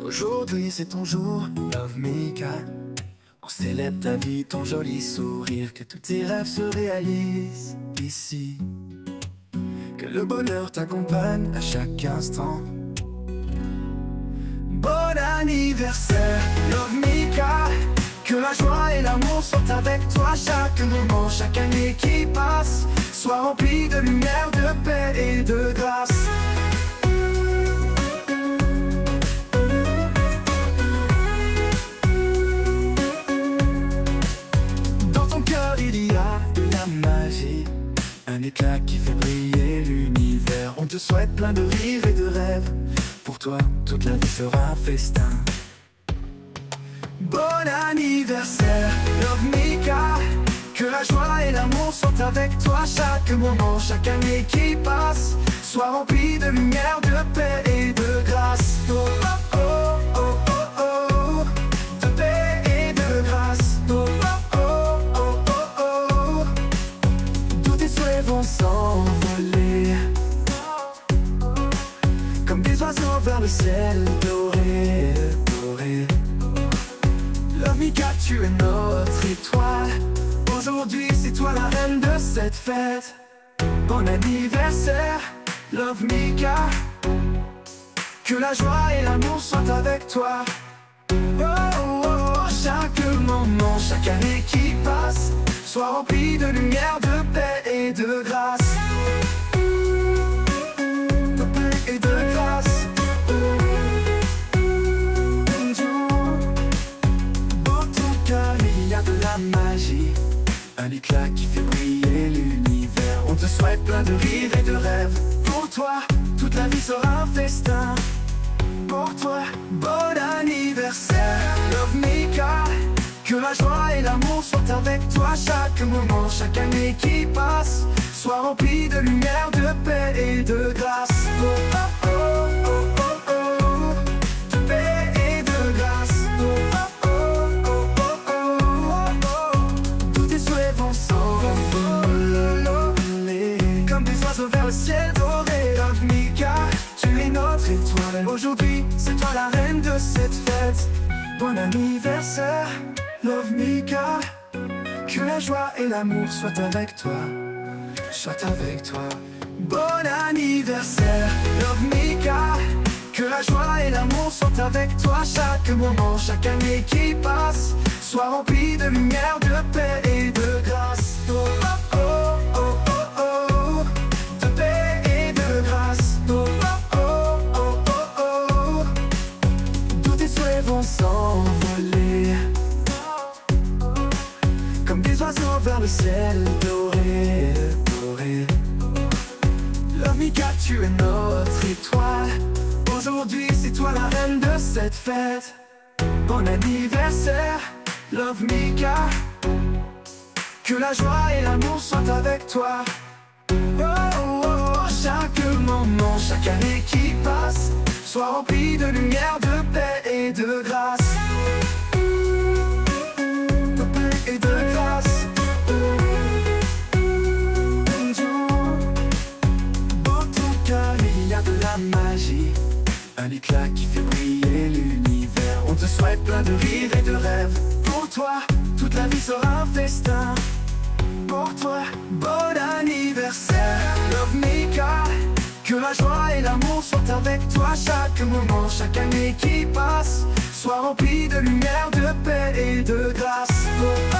Aujourd'hui c'est ton jour, Love Mika. On célèbre ta vie, ton joli sourire, que tous tes rêves se réalisent ici. Que le bonheur t'accompagne à chaque instant. Bon anniversaire, Love Mika. Que la joie et l'amour sont avec toi. Chaque moment, chaque année qui passe soit rempli de lumière, de paix et de grâce. Il y a de la magie, un éclat qui fait briller l'univers. On te souhaite plein de rires et de rêves. Pour toi, toute la vie sera un festin. Bon anniversaire, Love Mika. Que la joie et l'amour sont avec toi. Chaque moment, chaque année qui passe soit rempli de lumière, de paix et de grâce. Oh, oh, oh, oh, oh, oh. De paix et de grâce. Oh, vont s'envoler comme des oiseaux vers le ciel doré, doré. Love Mika, tu es notre étoile. Aujourd'hui c'est toi la reine de cette fête. Bon anniversaire, Love Mika. Que la joie et l'amour soient avec toi. Oh, oh, oh, chaque moment, chaque année qui passe soit rempli de lumière, de paix et de grâce. De paix et de grâce. Dans ton cœur il y a de la magie, un éclat qui fait briller l'univers. On te souhaite plein de rires et de rêves. Pour toi, toute la vie sera un festin. Pour toi, bon anniversaire, Love Mika. Que la joie et l'amour soient avec toi. Chaque moment, chaque année qui passe soit rempli de lumière, de paix et de grâce. Oh, oh, oh, oh, oh, oh. De paix et de grâce. Oh, oh, oh, oh, oh, oh, oh. Tous tes souhaits vont s'envoler comme des oiseaux vers le ciel doré. Love Mika, tu es notre étoile. Aujourd'hui, c'est toi la reine de cette fête. Bon anniversaire, Love Mika. Que la joie et l'amour soient avec toi, soient avec toi. Bon anniversaire, Love Mika. Que la joie et l'amour soient avec toi. Chaque moment, chaque année qui passe soit rempli de lumière, de paix et de grâce. Oh, oh, oh, oh, oh, oh. De paix et de grâce. Oh, oh, oh, oh, oh, oh. Tous tes souhaits vont s'envoler comme des oiseaux vers le ciel doré, doré. Love Mika, tu es notre étoile. Aujourd'hui c'est toi la reine de cette fête. Bon anniversaire, Love Mika. Que la joie et l'amour soient avec toi. Oh, oh, oh, chaque moment, chaque année qui passe soit rempli de lumière, de paix et de grâce. De paix et de grâce. Dans ton cœur il y a de la magie, un éclat qui fait briller l'univers. On te souhaite plein de rires et de rêves. Pour toi, toute la vie sera un festin. Pour toi, bon anniversaire, Love Mika. Que la joie et l'amour soient avec toi. Chaque moment, chaque année qui passe soit rempli de lumière, de paix et de grâce. Oh,